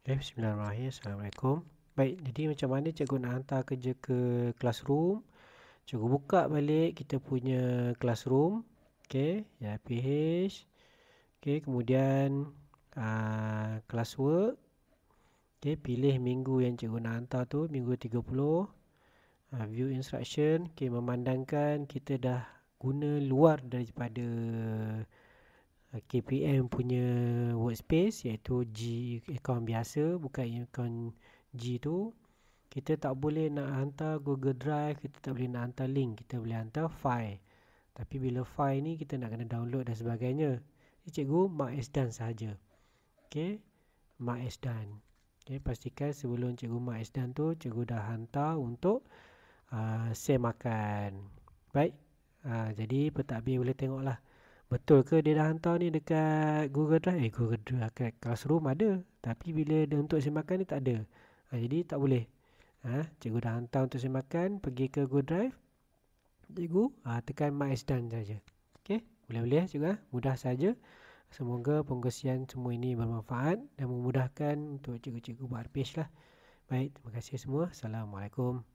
Bismillahirrahmanirrahim. Assalamualaikum. Baik, jadi macam mana cikgu nak hantar kerja ke classroom? Cikgu buka balik kita punya classroom. Okey, ya PH. Okey, kemudian classwork. Okey, pilih minggu yang cikgu nak hantar tu, minggu 30. View instruction. Okey, memandangkan kita dah guna luar daripada KPM punya workspace, iaitu G akaun biasa, bukan akaun G tu. Kita tak boleh nak hantar Google Drive, kita tak boleh nak hantar link, kita boleh hantar file. Tapi bila file ni kita nak kena download dan sebagainya. Jadi cikgu mark as done sahaja. Okey, mark as done. Okey, pastikan sebelum cikgu mark as done tu, cikgu dah hantar untuk share makan. Baik, jadi pentadbir boleh tengoklah betul ke dia dah hantar ni dekat Google Drive. Google Drive kat Classroom ada, tapi bila dia untuk share makan ni tak ada. Jadi tak boleh. Cikgu dah hantar untuk share makan, pergi ke Google Drive, cikgu tekan mark as done saja. Okey, boleh cikgu. Mudah saja. Semoga penggesian semua ini bermanfaat dan memudahkan untuk cikgu-cikgu buat page lah. Baik, terima kasih semua. Assalamualaikum.